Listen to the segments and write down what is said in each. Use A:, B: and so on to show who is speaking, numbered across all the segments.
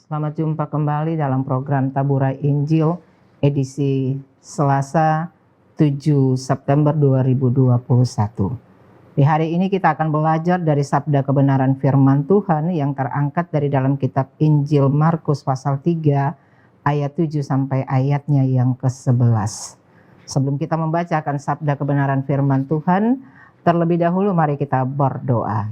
A: Selamat jumpa kembali dalam program Taburai Injil edisi Selasa 7 September 2021. Di hari ini kita akan belajar dari sabda kebenaran firman Tuhan yang terangkat dari dalam kitab Injil Markus pasal 3 ayat 7 sampai ayatnya yang ke-11. Sebelum kita membacakan sabda kebenaran firman Tuhan, terlebih dahulu mari kita berdoa.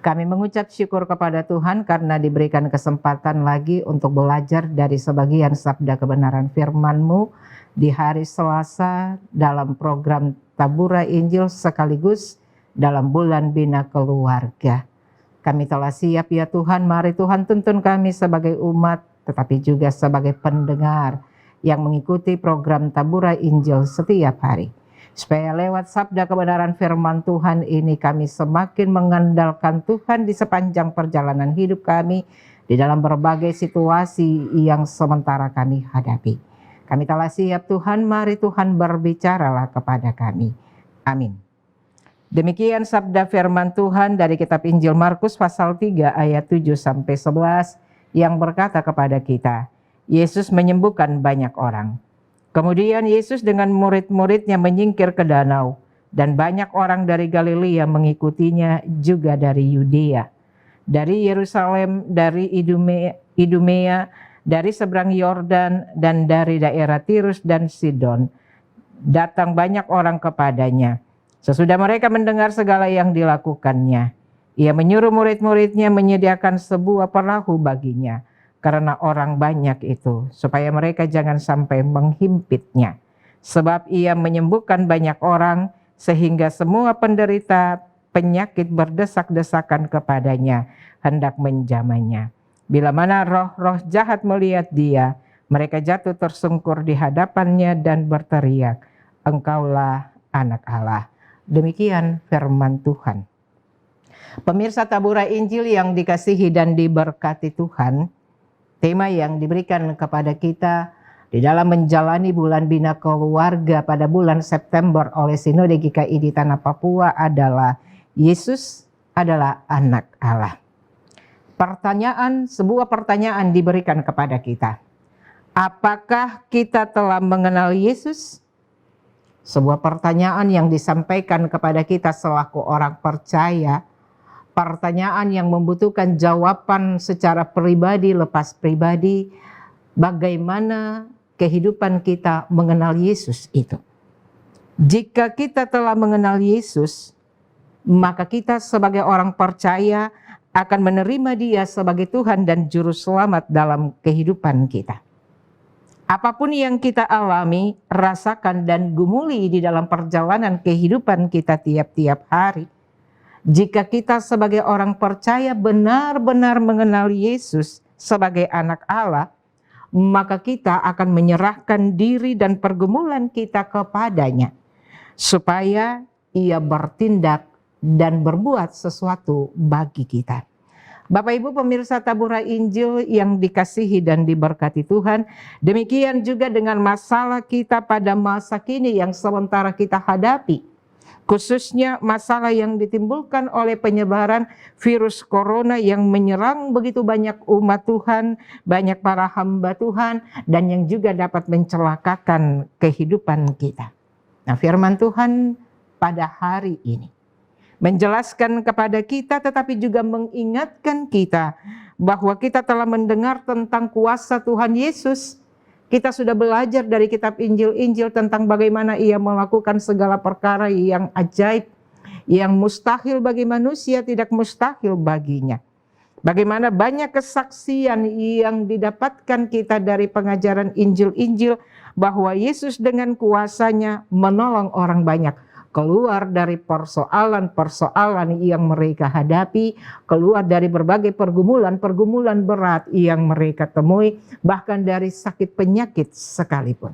A: Kami mengucap syukur kepada Tuhan karena diberikan kesempatan lagi untuk belajar dari sebagian sabda kebenaran firman-Mu di hari Selasa dalam program Taburai Injil sekaligus dalam bulan Bina Keluarga. Kami telah siap ya Tuhan, mari Tuhan tuntun kami sebagai umat tetapi juga sebagai pendengar yang mengikuti program Taburai Injil setiap hari. Supaya lewat sabda kebenaran firman Tuhan ini kami semakin mengandalkan Tuhan di sepanjang perjalanan hidup kami di dalam berbagai situasi yang sementara kami hadapi. Kami telah siap Tuhan, mari Tuhan berbicaralah kepada kami. Amin. Demikian sabda firman Tuhan dari kitab Injil Markus pasal 3 ayat 7 sampai 11 yang berkata kepada kita, Yesus menyembuhkan banyak orang. Kemudian Yesus dengan murid-muridnya menyingkir ke danau, dan banyak orang dari Galilea mengikutinya, juga dari Yudea, dari Yerusalem, dari Idumea, dari seberang Yordan, dan dari daerah Tirus dan Sidon. Datang banyak orang kepadanya. Sesudah mereka mendengar segala yang dilakukannya, ia menyuruh murid-muridnya menyediakan sebuah perahu baginya, karena orang banyak itu, supaya mereka jangan sampai menghimpitnya. Sebab ia menyembuhkan banyak orang, sehingga semua penderita penyakit berdesak-desakan kepadanya, hendak menjamahnya. Bila mana roh-roh jahat melihat dia, mereka jatuh tersungkur di hadapannya dan berteriak, Engkaulah Anak Allah. Demikian firman Tuhan. Pemirsa Taburai Injil yang dikasihi dan diberkati Tuhan, tema yang diberikan kepada kita di dalam menjalani bulan Bina Keluarga pada bulan September oleh Sinode GKI di Tanah Papua adalah Yesus adalah Anak Allah. Sebuah pertanyaan diberikan kepada kita. Apakah kita telah mengenal Yesus? Sebuah pertanyaan yang disampaikan kepada kita selaku orang percaya. Pertanyaan yang membutuhkan jawaban secara pribadi lepas pribadi, bagaimana kehidupan kita mengenal Yesus itu. Jika kita telah mengenal Yesus, maka kita sebagai orang percaya akan menerima Dia sebagai Tuhan dan Juru Selamat dalam kehidupan kita. Apapun yang kita alami, rasakan dan gumuli di dalam perjalanan kehidupan kita tiap-tiap hari, jika kita sebagai orang percaya benar-benar mengenal Yesus sebagai Anak Allah, maka kita akan menyerahkan diri dan pergumulan kita kepadanya, supaya Ia bertindak dan berbuat sesuatu bagi kita. Bapak Ibu pemirsa Taburai Injil yang dikasihi dan diberkati Tuhan, demikian juga dengan masalah kita pada masa kini yang sementara kita hadapi. Khususnya masalah yang ditimbulkan oleh penyebaran virus corona yang menyerang begitu banyak umat Tuhan, banyak para hamba Tuhan, dan yang juga dapat mencelakakan kehidupan kita. Nah, firman Tuhan pada hari ini menjelaskan kepada kita tetapi juga mengingatkan kita bahwa kita telah mendengar tentang kuasa Tuhan Yesus. Kita sudah belajar dari kitab Injil-Injil tentang bagaimana Ia melakukan segala perkara yang ajaib, yang mustahil bagi manusia tidak mustahil baginya. Bagaimana banyak kesaksian yang didapatkan kita dari pengajaran Injil-Injil bahwa Yesus dengan kuasanya menolong orang banyak keluar dari persoalan-persoalan yang mereka hadapi, keluar dari berbagai pergumulan-pergumulan berat yang mereka temui, bahkan dari sakit penyakit sekalipun.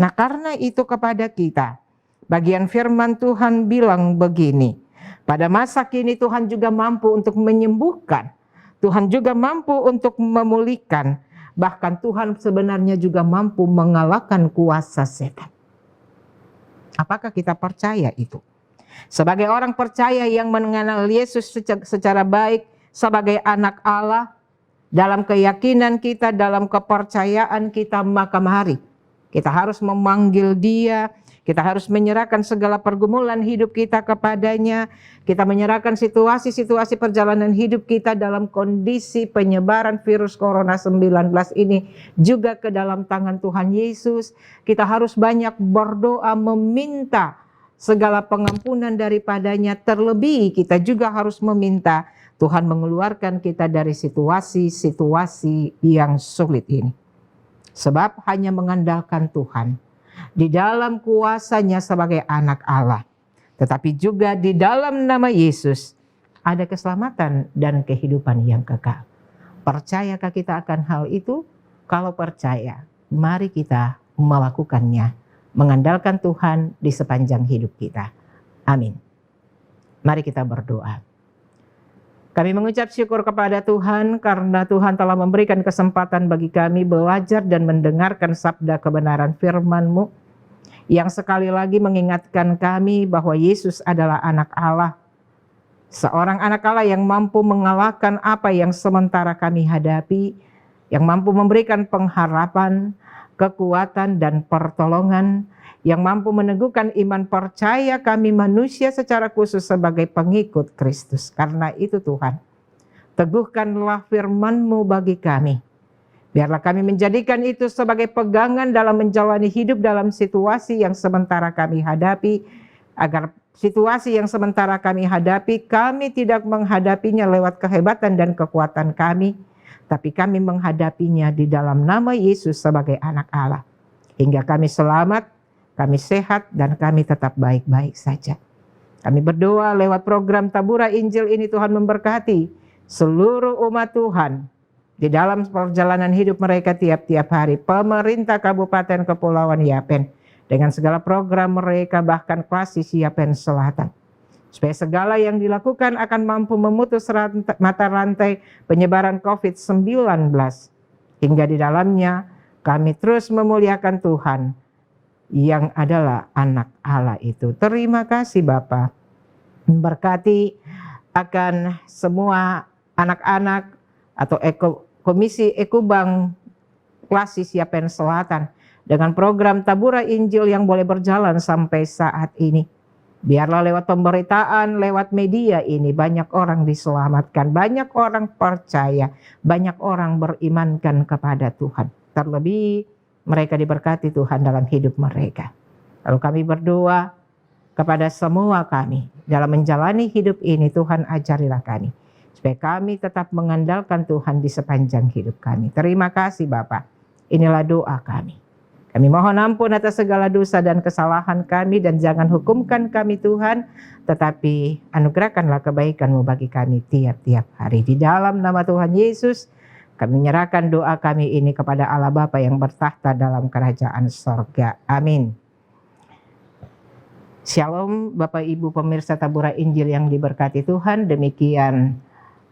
A: Nah, karena itu kepada kita, bagian firman Tuhan bilang begini, pada masa kini Tuhan juga mampu untuk menyembuhkan, Tuhan juga mampu untuk memulihkan, bahkan Tuhan sebenarnya juga mampu mengalahkan kuasa setan. Apakah kita percaya itu? Sebagai orang percaya yang mengenal Yesus secara baik sebagai Anak Allah, dalam keyakinan kita, dalam kepercayaan kita, maka mari kita harus memanggil Dia. Kita harus menyerahkan segala pergumulan hidup kita kepadanya. Kita menyerahkan situasi-situasi perjalanan hidup kita dalam kondisi penyebaran virus corona 19 ini juga ke dalam tangan Tuhan Yesus. Kita harus banyak berdoa meminta segala pengampunan daripadanya. Terlebih kita juga harus meminta Tuhan mengeluarkan kita dari situasi-situasi yang sulit ini. Sebab hanya mengandalkan Tuhan di dalam kuasa-Nya sebagai anak Allah, tetapi juga di dalam nama Yesus ada keselamatan dan kehidupan yang kekal. Percayakah kita akan hal itu? Kalau percaya, mari kita melakukannya, mengandalkan Tuhan di sepanjang hidup kita. Amin. Mari kita berdoa. Kami mengucap syukur kepada Tuhan karena Tuhan telah memberikan kesempatan bagi kami belajar dan mendengarkan sabda kebenaran firman-Mu yang sekali lagi mengingatkan kami bahwa Yesus adalah anak Allah. Seorang anak Allah yang mampu mengalahkan apa yang sementara kami hadapi, yang mampu memberikan pengharapan, kekuatan dan pertolongan, yang mampu meneguhkan iman percaya kami manusia secara khusus sebagai pengikut Kristus. Karena itu Tuhan, teguhkanlah firman-Mu bagi kami. Biarlah kami menjadikan itu sebagai pegangan dalam menjalani hidup dalam situasi yang sementara kami hadapi. Agar situasi yang sementara kami hadapi, kami tidak menghadapinya lewat kehebatan dan kekuatan kami, tapi kami menghadapinya di dalam nama Yesus sebagai anak Allah. Hingga kami selamat, kami sehat, dan kami tetap baik-baik saja. Kami berdoa lewat program Tabura Injil ini Tuhan memberkati seluruh umat Tuhan di dalam perjalanan hidup mereka tiap-tiap hari. Pemerintah Kabupaten Kepulauan Yapen dengan segala program mereka, bahkan Klasis Yapen Selatan. Supaya segala yang dilakukan akan mampu memutus mata rantai penyebaran COVID-19. Hingga di dalamnya kami terus memuliakan Tuhan yang adalah anak Allah itu. Terima kasih Bapa. Berkati akan semua anak-anak atau Komisi Ekubang Klasis Yapen Selatan dengan program Tabura Injil yang boleh berjalan sampai saat ini. Biarlah lewat pemberitaan, lewat media ini banyak orang diselamatkan, banyak orang percaya, banyak orang berimankan kepada Tuhan. Terlebih mereka diberkati Tuhan dalam hidup mereka. Lalu kami berdoa kepada semua kami dalam menjalani hidup ini, Tuhan ajarilah kami supaya kami tetap mengandalkan Tuhan di sepanjang hidup kami. Terima kasih Bapa. Inilah doa kami. Kami mohon ampun atas segala dosa dan kesalahan kami, dan jangan hukumkan kami Tuhan, tetapi anugerahkanlah kebaikan-Mu bagi kami tiap-tiap hari. Di dalam nama Tuhan Yesus, kami menyerahkan doa kami ini kepada Allah Bapa yang bertahta dalam kerajaan sorga. Amin. Shalom Bapak Ibu pemirsa Tabura Injil yang diberkati Tuhan. Demikian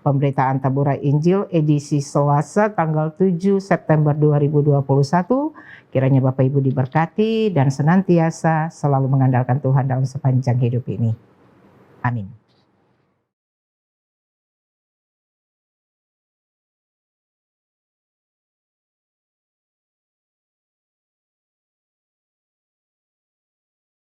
A: pemberitaan Tabura Injil edisi Selasa tanggal 7 September 2021. Kiranya Bapak Ibu diberkati dan senantiasa selalu mengandalkan Tuhan dalam sepanjang hidup ini. Amin.